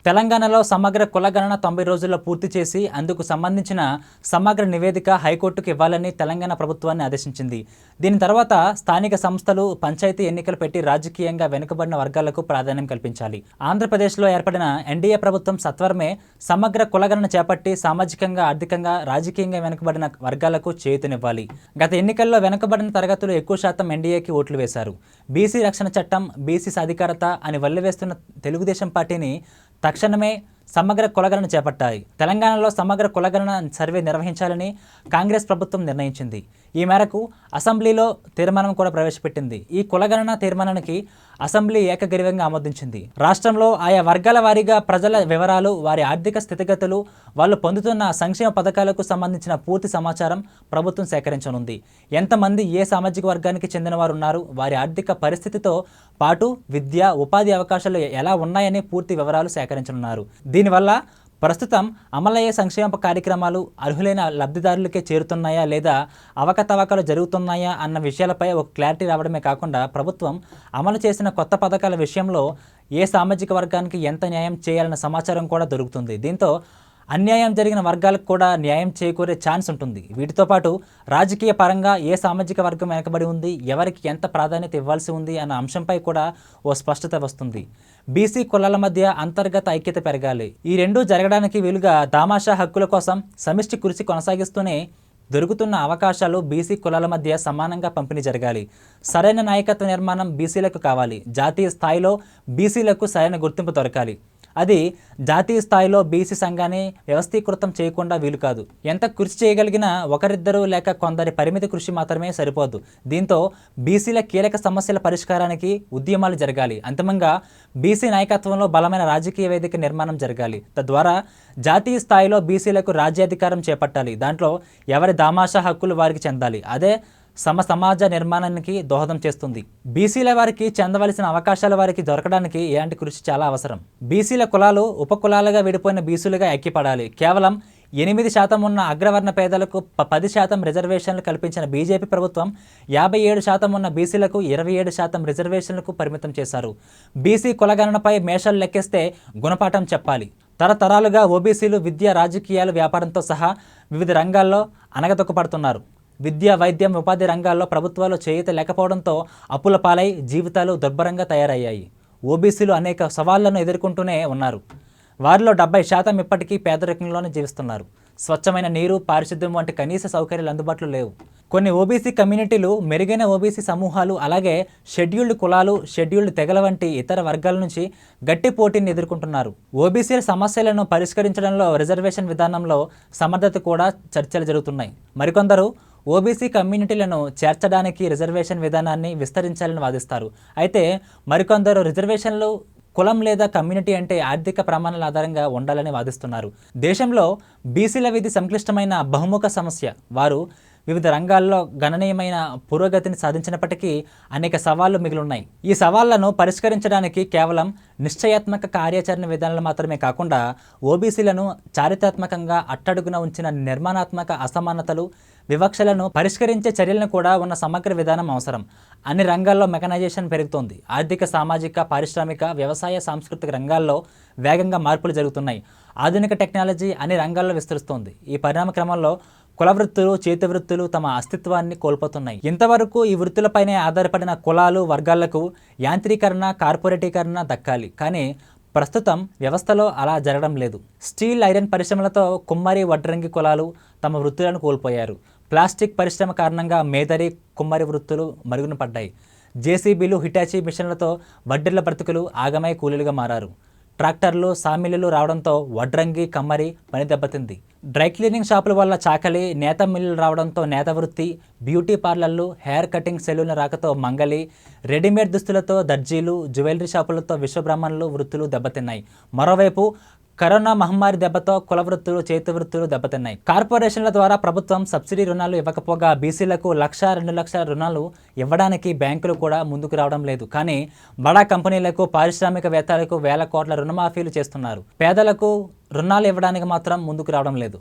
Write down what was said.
తెలంగాణలో సమగ్ర కులగణన 90 రోజుల్లో పూర్తి చేసి అందుకు సంబంధించిన సమగ్ర నివేదిక హైకోర్టుకు ఇవ్వాలని తెలంగాణ ప్రభుత్వాన్ని ఆదేశించింది. దీని తర్వాత స్థానిక సంస్థలు, పంచాయతీ ఎన్నికలు పెట్టి రాజకీయంగా వెనుకబడిన వర్గాలకు ప్రాధాన్యం కల్పించాలి. ఆంధ్రప్రదేశ్లో ఏర్పడిన ఎన్డీఏ ప్రభుత్వం సత్వరమే సమగ్ర కులగణన చేపట్టి సామాజికంగా, ఆర్థికంగా, రాజకీయంగా వెనుకబడిన వర్గాలకు చేయూతనివ్వాలి. గత ఎన్నికల్లో వెనుకబడిన తరగతులు ఎక్కువ శాతం ఎన్డీఏకి ఓట్లు వేశారు. బీసీ రక్షణ చట్టం, బీసీ సాధికారత అని వల్లివేస్తున్న తెలుగుదేశం పార్టీని తక్షణమే సమగ్ర కులగణన చేపట్టాలి. తెలంగాణలో సమగ్ర కులగణన సర్వే నిర్వహించాలని కాంగ్రెస్ ప్రభుత్వం నిర్ణయించింది. ఈ మేరకు అసెంబ్లీలో తీర్మానం కూడా ప్రవేశపెట్టింది. ఈ కులగణన తీర్మానానికి అసెంబ్లీ ఏకగ్రీవంగా ఆమోదించింది. రాష్ట్రంలో ఆయా వర్గాల వారీగా ప్రజల వివరాలు, వారి ఆర్థిక స్థితిగతులు, వాళ్ళు పొందుతున్న సంక్షేమ పథకాలకు సంబంధించిన పూర్తి సమాచారం ప్రభుత్వం సేకరించనుంది. ఎంతమంది ఏ సామాజిక వర్గానికి చెందిన వారు ఉన్నారు, వారి ఆర్థిక పరిస్థితితో పాటు విద్య, ఉపాధి అవకాశాలు ఎలా ఉన్నాయని పూర్తి వివరాలు సేకరించనున్నారు. దీనివల్ల ప్రస్తుతం అమలయ్యే సంక్షేమ కార్యక్రమాలు అర్హులైన లబ్ధిదారులకే చేరుతున్నాయా లేదా అవకతవకలు జరుగుతున్నాయా అన్న విషయాలపై ఒక క్లారిటీ రావడమే కాకుండా ప్రభుత్వం అమలు చేసిన కొత్త పథకాల విషయంలో ఏ సామాజిక వర్గానికి ఎంత న్యాయం చేయాలన్న సమాచారం కూడా దొరుకుతుంది. దీంతో అన్యాయం జరిగిన వర్గాలకు కూడా న్యాయం చేకూరే ఛాన్స్ ఉంటుంది. వీటితో పాటు రాజకీయ పరంగా ఏ సామాజిక వర్గం వెనకబడి ఉంది, ఎవరికి ఎంత ప్రాధాన్యత ఇవ్వాల్సి ఉంది అన్న అంశంపై కూడా ఓ స్పష్టత వస్తుంది. బీసీ కులాల మధ్య అంతర్గత ఐక్యత పెరగాలి. ఈ రెండూ జరగడానికి వీలుగా దామాషా హక్కుల కోసం సమిష్టి కృషి కొనసాగిస్తూనే దొరుకుతున్న అవకాశాలు బీసీ కులాల మధ్య సమానంగా పంపిణీ జరగాలి. సరైన నాయకత్వ నిర్మాణం బీసీలకు కావాలి. జాతీయ స్థాయిలో బీసీలకు సరైన గుర్తింపు దొరకాలి. అది జాతీయ స్థాయిలో బీసీ సంఘాన్ని వ్యవస్థీకృతం చేయకుండా వీలు కాదు. ఎంత కృషి చేయగలిగినా ఒకరిద్దరు లేక కొందరి పరిమిత కృషి మాత్రమే సరిపోదు. దీంతో బీసీల కీలక సమస్యల పరిష్కారానికి ఉద్యమాలు జరగాలి. అంతిమంగా బీసీ నాయకత్వంలో బలమైన రాజకీయ వేదిక నిర్మాణం జరగాలి. తద్వారా జాతీయ స్థాయిలో బీసీలకు రాజ్యాధికారం చేపట్టాలి. దాంట్లో ఎవరి దామాషా హక్కులు వారికి చెందాలి. అదే సమాజ నిర్మాణానికి దోహదం చేస్తుంది. బీసీల వారికి చెందవలసిన అవకాశాల వారికి దొరకడానికి ఇలాంటి కృషి చాలా అవసరం. బీసీల కులాలు ఉపకులాలుగా విడిపోయిన బీసీలుగా ఐక్యపడాలి. కేవలం 8% ఉన్న అగ్రవర్ణ పేదలకు 10% రిజర్వేషన్లు కల్పించిన బీజేపీ ప్రభుత్వం 57% ఉన్న బీసీలకు 27% రిజర్వేషన్లకు పరిమితం చేశారు. బీసీ కులగణనపై మేషాలు లెక్కిస్తే గుణపాఠం చెప్పాలి. తరతరాలుగా ఓబీసీలు విద్య, రాజకీయాలు, వ్యాపారంతో సహా వివిధ రంగాల్లో అనగదొక్కపడుతున్నారు. విద్య, వైద్యం, ఉపాధి రంగాల్లో ప్రభుత్వాలు చేయూత లేకపోవడంతో అప్పుల పాలై జీవితాలు దుర్భరంగా తయారయ్యాయి. ఓబీసీలు అనేక సవాళ్లను ఎదుర్కొంటూనే ఉన్నారు. వారిలో 70% ఇప్పటికీ పేదరికంలోనే జీవిస్తున్నారు. స్వచ్ఛమైన నీరు, పారిశుద్ధ్యం వంటి కనీస సౌకర్యాలు అందుబాటులో లేవు. కొన్ని ఓబీసీ కమ్యూనిటీలు, మెరుగైన ఓబీసీ సమూహాలు, అలాగే షెడ్యూల్డ్ కులాలు, షెడ్యూల్డ్ తెగల వంటి ఇతర వర్గాల నుంచి గట్టి పోటీని ఎదుర్కొంటున్నారు. ఓబీసీల సమస్యలను పరిష్కరించడంలో రిజర్వేషన్ విధానంలో సమర్థత కూడా చర్చలు జరుగుతున్నాయి. మరికొందరు ఓబీసీ కమ్యూనిటీలను చేర్చడానికి రిజర్వేషన్ విధానాన్ని విస్తరించాలని వాదిస్తారు. అయితే మరికొందరు రిజర్వేషన్లు కులం లేదా కమ్యూనిటీ అంటే ఆర్థిక ప్రమాణాల ఆధారంగా ఉండాలని వాదిస్తున్నారు. దేశంలో బీసీల విధి సంక్లిష్టమైన బహుముఖ సమస్య. వారు వివిధ రంగాల్లో గణనీయమైన పురోగతిని సాధించినప్పటికీ అనేక సవాళ్లు మిగిలిన్నాయి. ఈ సవాళ్లను పరిష్కరించడానికి కేవలం నిశ్చయాత్మక కార్యాచరణ విధానాలు మాత్రమే కాకుండా ఓబీసీలను చారిత్రాత్మకంగా అట్టడుగున ఉంచిన నిర్మాణాత్మక అసమానతలు, వివక్షలను పరిష్కరించే చర్యలను కూడా ఉన్న సమగ్ర విధానం అవసరం. అన్ని రంగాల్లో మెకనైజేషన్ పెరుగుతోంది. ఆర్థిక, సామాజిక, పారిశ్రామిక, వ్యవసాయ, సాంస్కృతిక రంగాల్లో వేగంగా మార్పులు జరుగుతున్నాయి. ఆధునిక టెక్నాలజీ అన్ని రంగాల్లో విస్తరిస్తోంది. ఈ పరిణామ క్రమంలో కుల వృత్తులు, చేతి వృత్తులు తమ అస్తిత్వాన్ని కోల్పోతున్నాయి. ఇంతవరకు ఈ వృత్తులపైనే ఆధారపడిన కులాలు, వర్గాలకు యాంత్రీకరణ, కార్పొరేటీకరణ దక్కాలి. కానీ ప్రస్తుతం వ్యవస్థలో అలా జరగడం లేదు. స్టీల్, ఐరన్ పరిశ్రమలతో కుమ్మరి, వడ్రంగి కులాలు తమ వృత్తులను కోల్పోయారు. ప్లాస్టిక్ పరిశ్రమ కారణంగా మేదరి, కుమ్మరి వృత్తులు మరుగున పడ్డాయి. జేసీబీలు, హిటాచీ మిషన్లతో వడ్డెర్ల బ్రతుకులు ఆగమై కూలీలుగా మారారు. ట్రాక్టర్లు, సామిల్లులు రావడంతో వడ్రంగి, కమ్మరి పని దెబ్బతింది. డ్రై క్లీనింగ్ షాపుల వల్ల చాకలి, నేత మిల్లులు రావడంతో నేత వృత్తి, బ్యూటీ పార్లర్లు, హెయిర్ కటింగ్ సెలూన్ల రాకతో మంగలి, రెడీమేడ్ దుస్తులతో దర్జీలు, జ్యువెలరీ షాపులతో విశ్వబ్రహ్మణులు వృత్తులు దెబ్బతిన్నాయి. మరోవైపు కరోనా మహమ్మారి దెబ్బతో కుల వృత్తులు, చేతి వృత్తులు దెబ్బతిన్నాయి. కార్పొరేషన్ల ద్వారా ప్రభుత్వం సబ్సిడీ రుణాలు ఇవ్వకపోగా బీసీలకు 1,00,000, 2,00,000 రుణాలు ఇవ్వడానికి బ్యాంకులు కూడా ముందుకు రావడం లేదు. కానీ బడా కంపెనీలకు, పారిశ్రామికవేత్తలకు వేల కోట్ల రుణమాఫీలు చేస్తున్నారు. పేదలకు రుణాలు ఇవ్వడానికి మాత్రం ముందుకు రావడం లేదు.